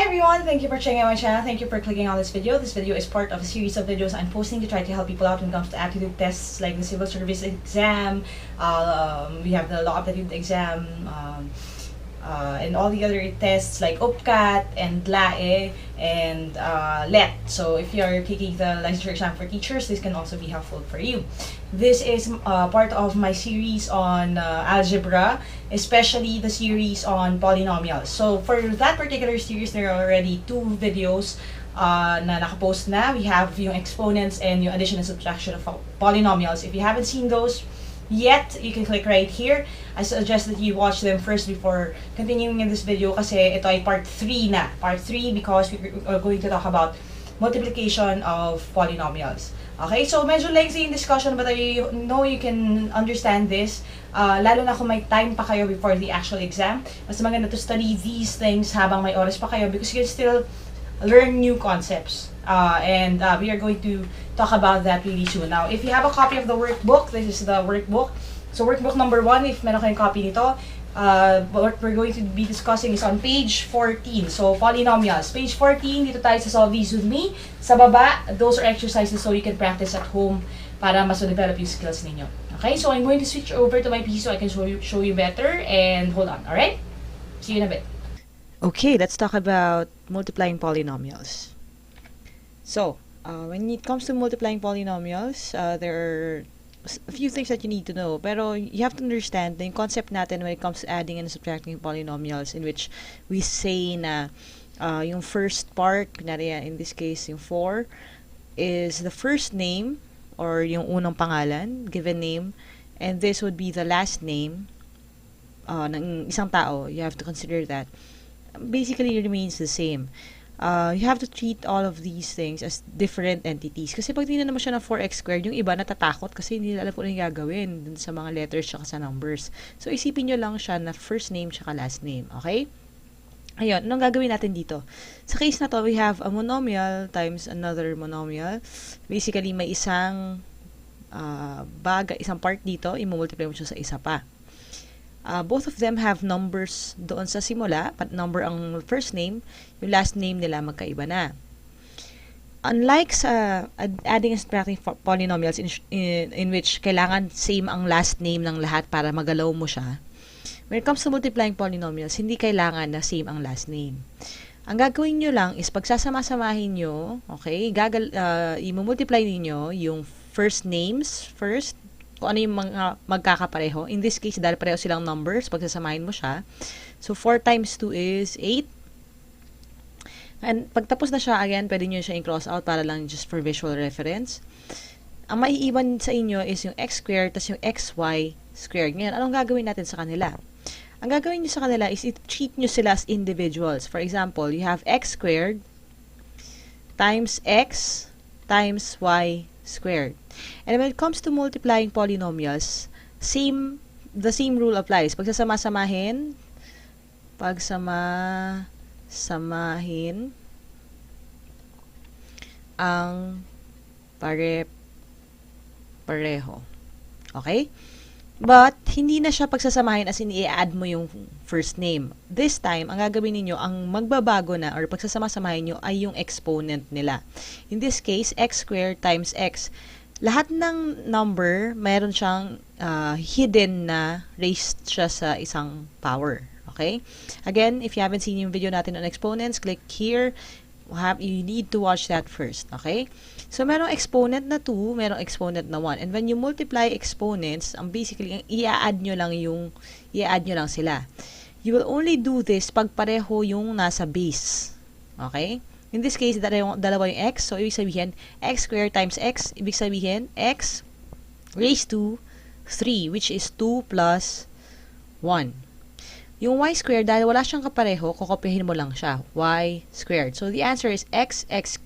Hi everyone! Thank you for checking out my channel. Thank you for clicking on this video. This video is part of a series of videos I'm posting to try to help people out when it comes to aptitude tests like the civil service exam. We have the law aptitude exam, and all the other tests like OPCAT and LAE and LET. So if you are taking the licensure exam for teachers, this can also be helpful for you. This is part of my series on algebra, especially the series on polynomials. So for that particular series, there are already 2 videos na nakapost na. We have yung exponents and yung addition and subtraction of polynomials. If you haven't seen those yet, you can click right here. I suggest that you watch them first before continuing in this video kasi ito ay part 3 na. Part 3 because we are going to talk about multiplication of polynomials. Okay, so medyo lengthy yung discussion but I know you can understand this. Lalo na kung may time pa kayo before the actual exam. Mas maganda to study these things habang may oras pa kayo because you can still learn new concepts. And we are going to talk about that really soon. Now, if you have a copy of the workbook, this is the workbook. So workbook number 1, if meron kayong copy nito, what we're going to be discussing is on page 14. So polynomials. Page 14, dito tayo sa solve these with me. Sa baba, those are exercises so you can practice at home para mas develop yung skills ninyo. Okay, so I'm going to switch over to my PC so I can show you better. And hold on, alright? See you in a bit. Okay, let's talk about multiplying polynomials. So, when it comes to multiplying polynomials, there are a few things that you need to know. Pero you have to understand the concept natin when it comes to adding and subtracting polynomials, in which we say na yung first part, kunwari in this case, yung 4, is the first name or yung unang pangalan, given name, and this would be the last name ng isang tao. You have to consider that. Basically, it remains the same. You have to treat all of these things as different entities. Kasi pag tingnan naman siya ng 4x squared, yung iba natatakot kasi hindi nila alam kung ano yung gagawin dun sa mga letters tsaka sa numbers. So, isipin nyo lang siya na first name tsaka last name. Okay? Ayun, anong gagawin natin dito? Sa case na to, we have a monomial times another monomial. Basically, may isang isang part dito, i-multiply mo siya sa isa pa. Both of them have numbers doon sa simula, number ang first name, yung last name nila magkaiba na. Unlike sa adding and subtracting polynomials in which kailangan same ang last name ng lahat para magalaw mo siya, when it comes to multiplying polynomials, hindi kailangan na same ang last name. Ang gagawin nyo lang is pagsasama-samahin nyo, okay, i-multiply niyo yung first names first, kung ano yung mga magkakapareho. In this case, dahil pareho silang numbers, pagsasamahin mo siya. So, 4 times 2 is 8. And pagtapos na siya, again, pwede nyo siya i-cross out para lang just for visual reference. Ang maiiwan sa inyo is yung x squared tas yung xy squared. Ngayon, anong gagawin natin sa kanila? Ang gagawin nyo sa kanila is i-treat nyo sila as individuals. For example, you have x squared times x times y squared. And when it comes to multiplying polynomials, the same rule applies. Pagsasama-samahin ang pareho. Okay? But, hindi na siya pagsasamahin as in i-add mo yung first name. This time, ang gagawin ninyo, ang magbabago na or pagsasama-samahin nyo ay yung exponent nila. In this case, x squared times x. Lahat ng number, mayroon siyang hidden na raised siya sa isang power. Okay? Again, if you haven't seen yung video natin on exponents, click here. You need to watch that first. Okay? So, merong exponent na 2, merong exponent na 1. And when you multiply exponents, basically, i-add nyo lang sila. You will only do this pag pareho yung nasa base. Okay? In this case, dalawa yung x. So, ibig sabihin, x squared times x, ibig sabihin, x raised to 3, which is 2 plus 1. Yung y squared, dahil wala siyang kapareho, kokopyahin mo lang siya. Y squared. So, the answer is 8x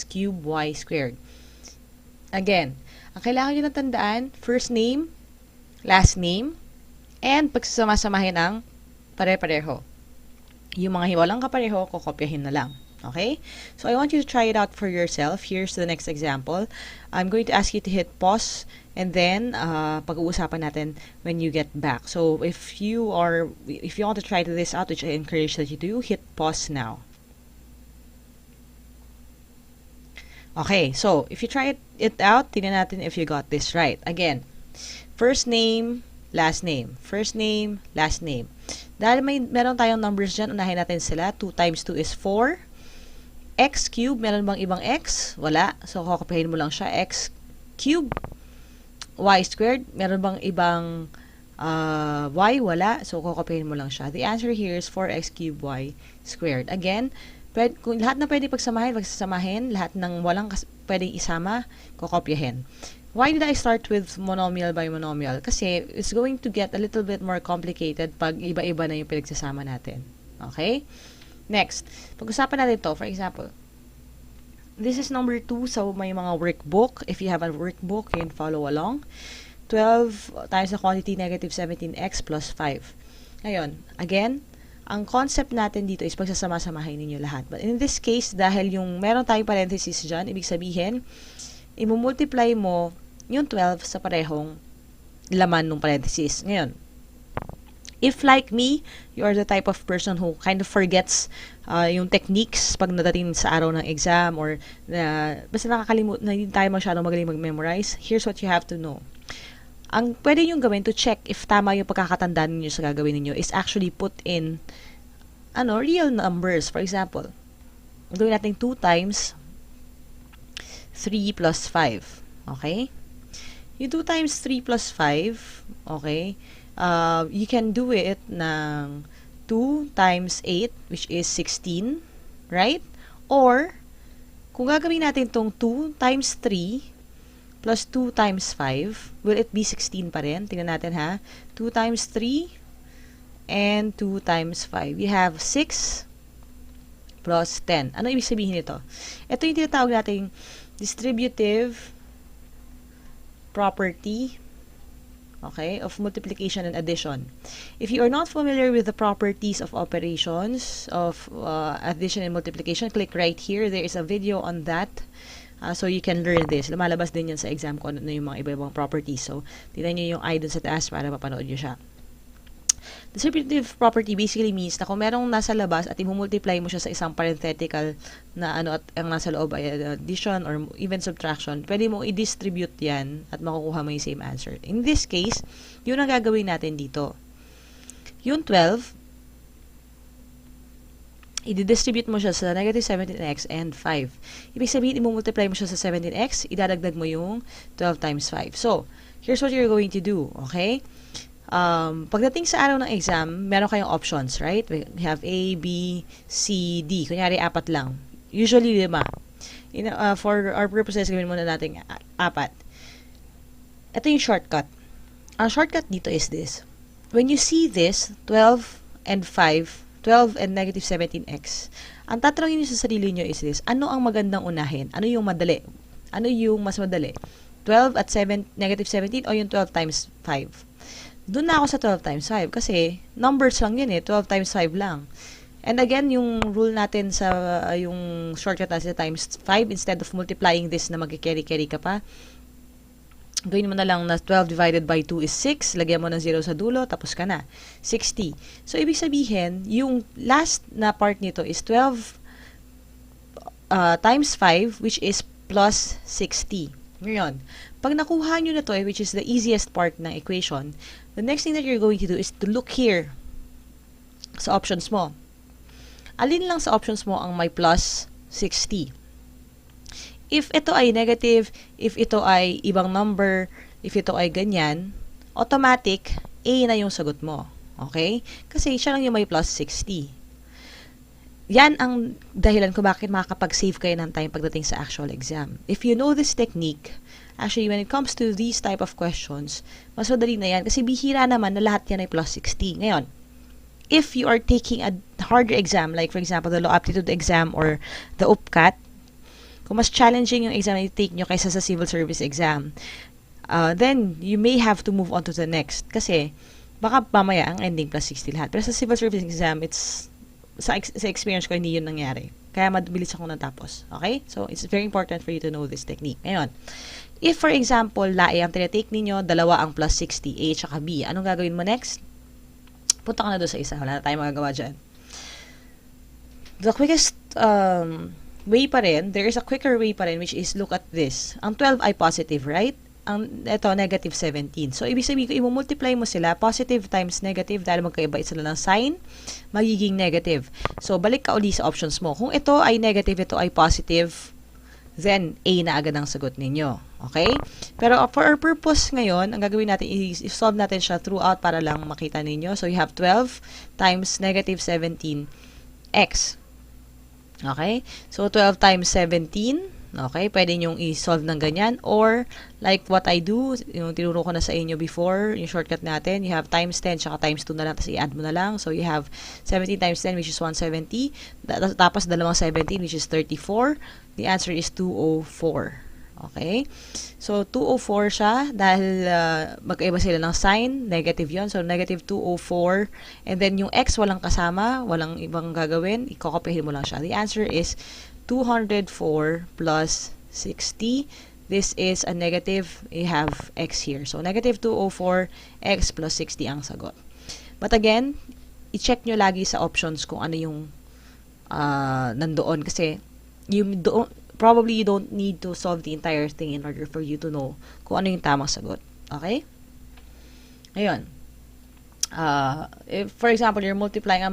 cubed y squared. Again, ang kailangan nyo na tandaan, first name, last name, and pagsasama-samahin ang pare-pareho. Yung mga walang kapareho, kokopyahin na lang. Okay? So I want you to try it out for yourself. Here's the next example. I'm going to ask you to hit pause and then pag-uusapan natin when you get back. So if you want to try this out, which I encourage that you do, hit pause now. Okay, so if you try it out, tingnan natin if you got this right. Again, first name, last name. First name, last name. Dahil meron tayong numbers dyan, unahin natin sila. 2 times 2 is 4. X cube, meron bang ibang X? Wala. So, kokopihin mo lang siya. X cube. Y squared, meron bang ibang Y? Wala. So, kokopihin mo lang siya. The answer here is 4x cubed Y squared. Again, kung lahat na pwede pagsasamahin, lahat ng walang pwedeng isama, kokopyahin. Why did I start with monomial by monomial? Kasi it's going to get a little bit more complicated pag iba-iba na yung pinagsasama natin. Okay? Next, pag-usapan natin to. For example, this is number 2 sa may mga workbook. If you have a workbook, you can follow along. 12 times the quantity negative 17x plus 5. Ngayon, again, ang concept natin dito is pagsasama-samahin ninyo lahat. But in this case, dahil yung meron tayong parenthesis dyan, ibig sabihin, imumultiply mo yung 12 sa parehong laman ng parenthesis. Ngayon, if like me, you are the type of person who kind of forgets yung techniques pag nadating sa araw ng exam or basta nakakalimut na hindi tayo masyadong magaling mag-memorize, here's what you have to know. Ang pwede nyo gawin to check if tama yung pagkakatandaan niyo sa gagawin niyo is actually put in real numbers. For example, gawin natin 2 times 3 plus 5. Okay? Yung 2 times 3 plus 5, okay, you can do it ng 2 times 8, which is 16, right? Or, kung gagawin natin tong 2 times 3 plus 2 times 5, will it be 16 pa rin? Tingnan natin ha. 2 times 3 and 2 times 5. You have 6 plus 10. Ano ibig sabihin nito? Ito yung tinatawag nating distributive property, okay, of multiplication and addition. If you are not familiar with the properties of operations of addition and multiplication, click right here. There is a video on that. So you can learn this. Lumalabas din yan sa exam ko ano yung mga iba-ibang properties. So, tignan nyo yung I dun sa taas para mapanood nyo siya. Distributive property basically means na kung merong nasa labas at i-multiply mo siya sa isang parenthetical na at ang nasa loob ay addition or even subtraction, pwede mo i-distribute yan at makukuha mo yung same answer. In this case, yun ang gagawin natin dito. Yung 12, i-distribute mo siya sa negative 17x and 5. Ibig sabihin, i-multiply mo siya sa 17x, idadagdag mo yung 12 times 5. So, here's what you're going to do, okay? Pagdating sa araw ng exam, meron kayong options, right? We have A, B, C, D. Kunyari, 4 lang. Usually, 5. For our purposes, gawin muna natin 4. Ito yung shortcut. Ang shortcut dito is this. When you see this, 12 and 5, 12 and negative 17x. Ang tatanungin niyo sa sarili niyo is this, ano ang magandang unahin? Ano yung madali? Ano yung mas madali? 12 at negative 17 o yung 12 times 5? Doon na ako sa 12 times 5 kasi numbers lang yun 12 times 5 lang. And again, yung rule natin sa yung shortcut natin sa times 5, instead of multiplying this na mag-carry-carry ka pa, gawin mo na lang na 12 divided by 2 is 6. Lagyan mo ng 0 sa dulo, tapos ka na. 60. So, ibig sabihin, yung last na part nito is 12 times 5, which is plus 60. Ngayon, pag nakuha nyo na to, which is the easiest part ng equation, the next thing that you're going to do is to look here sa options mo. Alin lang sa options mo ang may plus 60? If ito ay negative, if ito ay ibang number, if ito ay ganyan, automatic, A na yung sagot mo. Okay? Kasi siya lang yung may plus 60. Yan ang dahilan kung bakit makakapag-save kayo ng time pagdating sa actual exam. If you know this technique, actually, when it comes to these type of questions, mas madali na yan kasi bihira naman na lahat yan ay plus 60. Ngayon, if you are taking a harder exam, like for example, the Law Aptitude exam or the UPCAT, kung mas challenging yung exam na i-take nyo kaysa sa civil service exam, then you may have to move on to the next. Kasi, baka mamaya ang ending plus 60 lahat. Pero sa civil service exam, it's sa experience ko, hindi yun nangyari. Kaya mabilis ako natapos. Okay? So, it's very important for you to know this technique. Ngayon, if for example, lae ang tinitake ninyo, dalawa ang plus 60, A at B. Anong gagawin mo next? Punta ka na doon sa isa. Wala na tayong magagawa dyan. The quickest way pa rin, there is a quicker way pa rin, which is look at this. Ang 12 ay positive, right? Ito, negative 17. So, ibig sabihin, kung i-multiply mo sila, positive times negative, dahil magkaiba sila ng sign, magiging negative. So, balik ka uli sa options mo. Kung ito ay negative, ito ay positive, then A na agad ang sagot ninyo. Okay? Pero for our purpose ngayon, ang gagawin natin i-solve natin siya throughout para lang makita ninyo. So, you have 12 times negative 17x. Okay? So, 12 times 17. Okay, pwede nyong i-solve ng ganyan. Or, like what I do, yung tinuro ko na sa inyo before, yung shortcut natin, you have times 10, tsaka times 2 na lang, tapos i-add mo na lang. So, you have 17 times 10, which is 170. Tapos, dalawang 17, which is 34. The answer is 204. Okay? So, 204 siya, dahil magkaiba sila ng sign, negative yon. So, negative 204. And then, yung x walang kasama, walang ibang gagawin, ikokopihin mo lang siya. The answer is 204 plus 60. This is a negative. You have x here. So, negative 204, x plus 60 ang sagot. But again, i-check nyo lagi sa options kung ano yung nandoon. Kasi, probably you don't need to solve the entire thing in order for you to know kung ano yung tamang sagot. Okay? Ayun. If, for example, you're multiplying a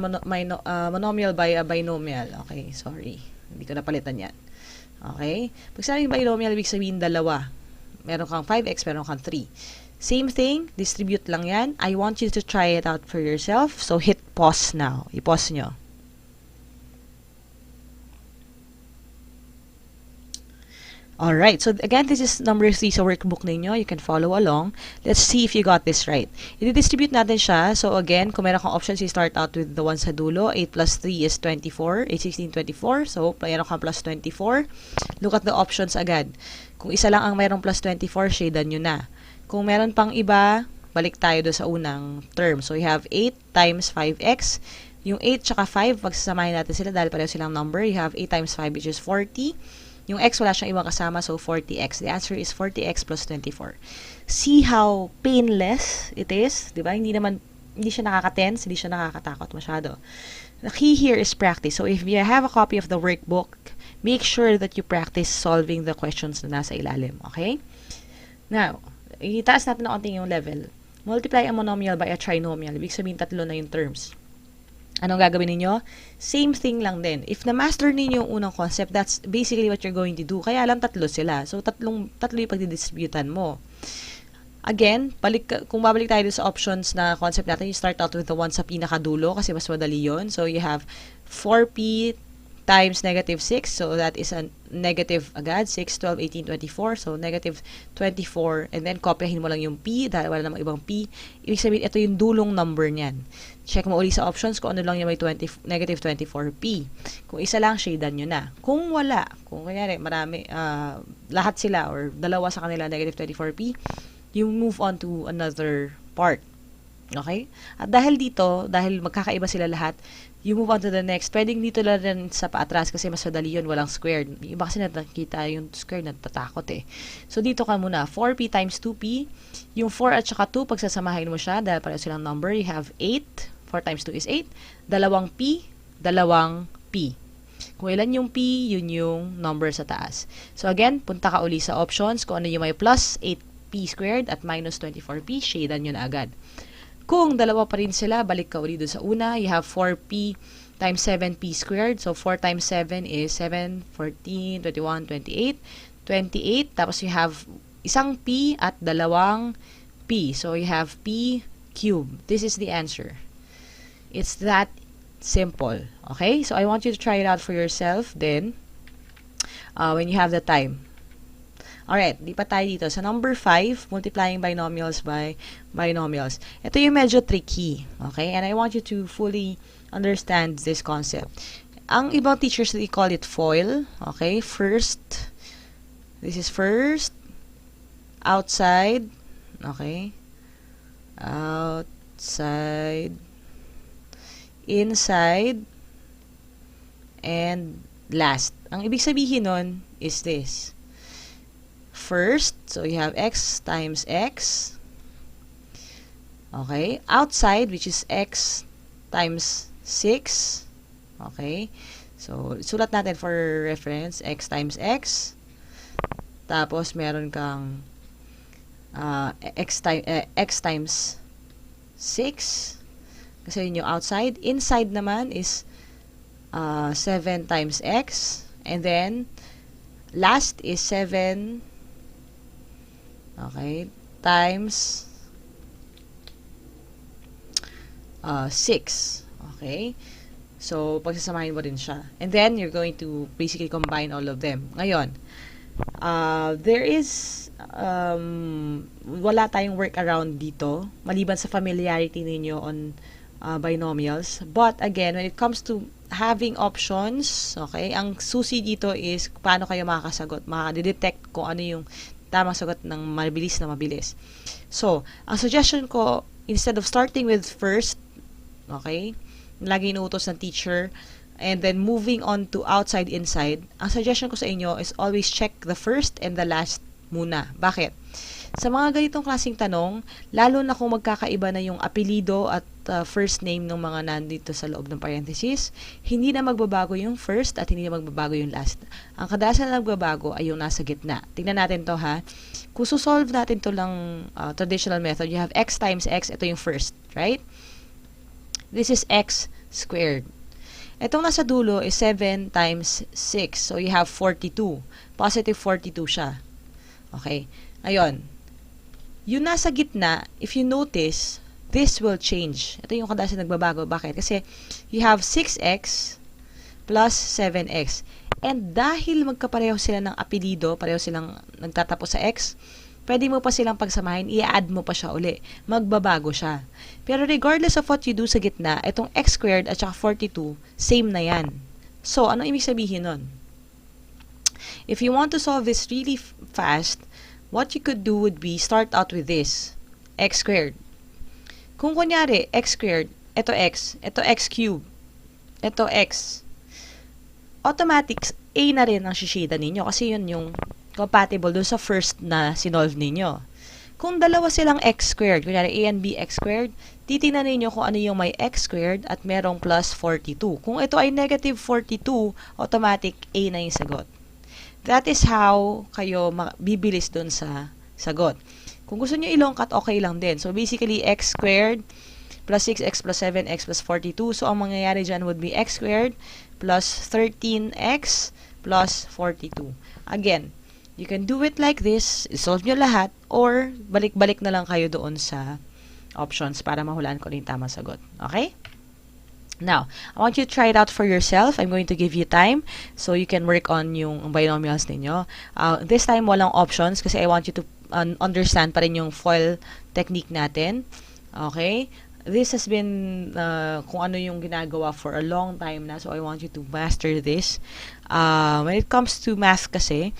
monomial by a binomial. Okay, sorry. Hindi ko napalitan yan. Okay? Pag sabing binomial, ibig sabihin dalawa. Meron kang 5x, meron kang 3. Same thing, distribute lang yan. I want you to try it out for yourself. So, hit pause now. I-pause nyo. Alright, so again, this is number 3 sa workbook ninyo. You can follow along. Let's see if you got this right. I-distribute natin siya. So again, kung meron kang options, you start out with the one sa dulo. 8 plus 3 is 24. 8, 16, 24. So, meron kang plus 24. Look at the options agad. Kung isa lang ang mayroong plus 24, shadean nyo na. Kung meron pang iba, balik tayo do sa unang term. So, you have 8 times 5x. Yung 8 tsaka 5, pagsasamahin natin sila dahil pareho silang number. You have 8 times 5, which is 40. Yung x wala siyang ibang kasama, so 40x. The answer is 40x plus 24. See how painless it is? Diba? Hindi siya nakaka-tense, hindi siya nakakatakot masyado. The key here is practice. So if you have a copy of the workbook, make sure that you practice solving the questions na nasa ilalim. Okay? Now, itaas natin na konting yung level. Multiply a monomial by a trinomial. Ibig sabihin, tatlo na yung terms. Anong gagawin ninyo? Same thing lang din. If na-master ninyo yung unang concept, that's basically what you're going to do. Kaya lang tatlo sila. So, tatlo yung pagdidistributan mo. Again, kung babalik tayo sa options na concept natin, you start out with the one sa pinakadulo kasi mas madali yun. So, you have 4p times negative 6. So, that is a negative agad. 6, 12, 18, 24. So, negative 24. And then, kopyahin mo lang yung p dahil wala namang ibang p. Ibig sabihin, ito yung dulong number niyan. Check mo uli sa options kung ano lang yung may negative 24p. Kung isa lang, shadean nyo na. Kung wala, kung kanyari, marami, lahat sila or dalawa sa kanila negative 24p, you move on to another part. Okay? At dahil magkakaiba sila lahat, you move on to the next. Pwedeng dito lang rin sa paatras kasi mas madali yun, walang squared. Iba kasi nakikita yung square, natatakot eh. So, dito ka muna. 4p times 2p. Yung 4 at saka 2, pagsasamahin mo siya, dahil pareho silang number, you have 8. 4 times 2 is 8. Dalawang p, dalawang p. Kung ilan yung p, yun yung number sa taas. So, again, punta ka uli sa options. Kung ano yung may plus 8p squared at minus 24p, shadean yun agad. Kung dalawa pa rin sila, balik ka uli doon sa una. You have 4p times 7p squared. So, 4 times 7 is 7, 14, 21, 28. 28. Tapos, you have isang p at dalawang p. So, you have p cubed. This is the answer. It's that simple. Okay? So, I want you to try it out for yourself then when you have the time. Alright, di pa tayo dito. Sa number 5, multiplying binomials by binomials. Ito yung medyo tricky. Okay? And I want you to fully understand this concept. Ang ibang teachers, they call it FOIL. Okay? First. This is first. Outside. Okay? Outside. Inside. And last. Ang ibig sabihin nun is this. First, so you have x times x. Okay? Outside, which is x times 6. Okay? So, sulat natin for reference, x times x. Tapos, meron kang x times 6. Kasi yun yung outside. Inside naman is 7 times x. And then, last is 7 times 6. Okay? So, pagsasamahin mo rin siya. And then, you're going to basically combine all of them. Ngayon, there is wala tayong workaround dito maliban sa familiarity ninyo on binomials. But again, when it comes to having options, okay, ang susi dito is paano kayo makakasagot, makadetect kung ano yung tamang sagot ng mabilis na mabilis. So, ang suggestion ko, instead of starting with first, okay, lagi inuutos ng teacher, and then moving on to outside, inside, ang suggestion ko sa inyo is always check the first and the last muna. Bakit? Sa mga ganitong klaseng tanong, lalo na kung magkakaiba na yung apelido at first name ng mga nandito sa loob ng parenthesis, hindi na magbabago yung first at hindi na magbabago yung last. Ang kadalasan na nagbabago ay yung nasa gitna. Tingnan natin to ha. Kung solve natin to lang traditional method, you have x times x, ito yung first, right? This is x squared. Itong nasa dulo is 7 times 6. So, you have 42. Positive 42 siya. Okay. Ngayon, yung nasa gitna, if you notice, this will change. Ito yung kadalasan nagbabago. Bakit? Kasi, you have 6x plus 7x. And dahil magkapareho sila ng apelido, pareho silang nagtatapos sa x, pwede mo pa silang pagsamahin, i-add mo pa siya uli. Magbabago siya. Pero regardless of what you do sa gitna, itong x squared at saka 42, same na yan. So, ano ibig sabihin nun? If you want to solve this really fast, what you could do would be start out with this, x squared. Kung kunyari, x squared, ito x cubed, ito x, automatic, a na rin ang shishida ninyo kasi yun yung compatible dun sa first na sinolve ninyo. Kung dalawa silang x squared, kunyari a and b x squared, titingnan ninyo kung ano yung may x squared at merong plus 42. Kung ito ay negative 42, automatic a na yung sagot. That is how kayo bibilis dun sa sagot. Kung gusto nyo i-long cut, okay lang din. So basically, x squared plus 6x plus 7x plus 42. So ang mangyayari dyan would be x squared plus 13x plus 42. Again, you can do it like this, solve nyo lahat, or balik-balik na lang kayo doon sa options para mahulaan ko rin tamang sagot. Okay? Now, I want you to try it out for yourself. I'm going to give you time so you can work on yung binomials ninyo. This time, walang options kasi I want you to understand pa rin yung FOIL technique natin. Okay? This has been kung ano yung ginagawa for a long time na, so I want you to master this. When it comes to math kasi,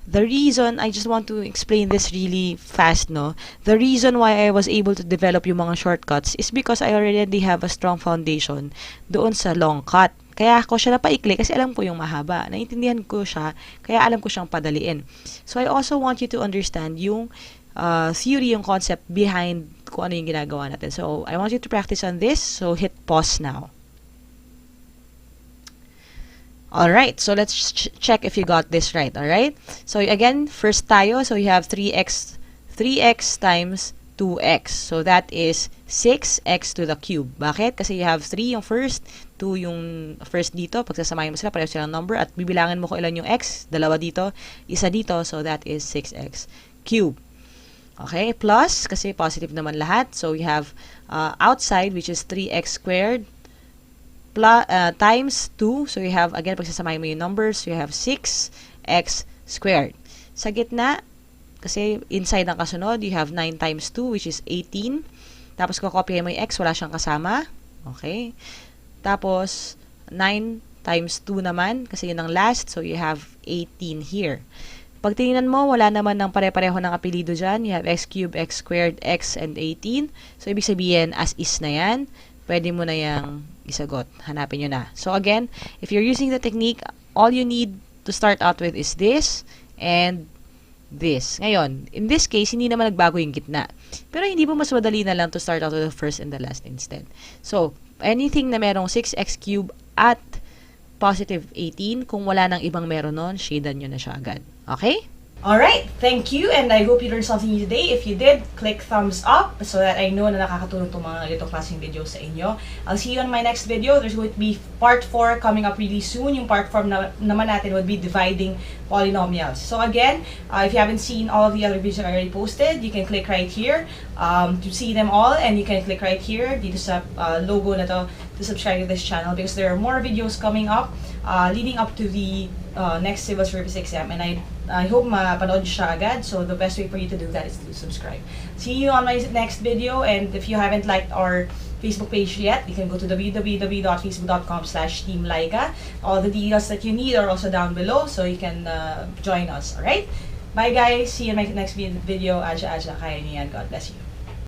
the reason, I just want to explain this really fast, no? The reason why I was able to develop yung mga shortcuts is because I already have a strong foundation doon sa long cut. Kaya ako siya napaikli kasi alam ko yung mahaba. Naintindihan ko siya, kaya alam ko siyang padaliin. So I also want you to understand yung theory, yung concept behind kung ano yung ginagawa natin. So I want you to practice on this. So hit pause now. Alright, so let's check if you got this right, alright? So again, first tayo, so you have 3x times 2x. So that is 6x to the cube. Bakit? Kasi you have 3 yung first, 2 yung first dito. Pagsasamahin mo sila, pareho silang number. At bibilangin mo kung ilan yung x. Dalawa dito, isa dito. So that is 6x cube. Okay, plus, kasi positive naman lahat. So you have outside, which is 3x squared, times 2. So you have, again, pagsasamahin mo yung numbers, you have 6x squared. Sa gitna, kasi inside ang kasunod, you have 9 times 2, which is 18. Tapos, kakopyahin mo yung x, wala siyang kasama. Okay. Tapos, 9 times 2 naman, kasi yun ang last, so you have 18 here. Pag tingnan mo, wala naman ng pare-pareho ng apelido dyan. You have x cubed, x squared, x, and 18. So, ibig sabihin, as is na yan. Pwede mo na yung isagot. Hanapin nyo na. So, again, if you're using the technique, all you need to start out with is this and this. Ngayon, in this case, hindi naman nagbago yung gitna. Pero hindi ba mas madali na lang to start out with the first and the last instead? So, anything na merong 6x cube at positive 18, kung wala nang ibang meron nun, shadean nyo na siya agad. Okay? Alright, thank you, and I hope you learned something new today. If you did, click thumbs up so that I know na nakakatulong itong mga ganitong klaseng videos sa inyo. I'll see you on my next video. There's going to be part 4 coming up really soon. Yung part 4 naman natin would be dividing polynomials. So again, if you haven't seen all of the other videos I already posted, you can click right here to see them all, and you can click right here dito sa logo na to to subscribe to this channel because there are more videos coming up leading up to the next civil service exam, and I hope mapanood nyo siya agad. So the best way for you to do that is to subscribe. See you on my next video, and if you haven't liked our Facebook page yet, you can go to www.facebook.com/teamlaika. All the details that you need are also down below, so you can join us. Alright? Bye guys! See you in my next video. Aja, kaya niyan. God bless you.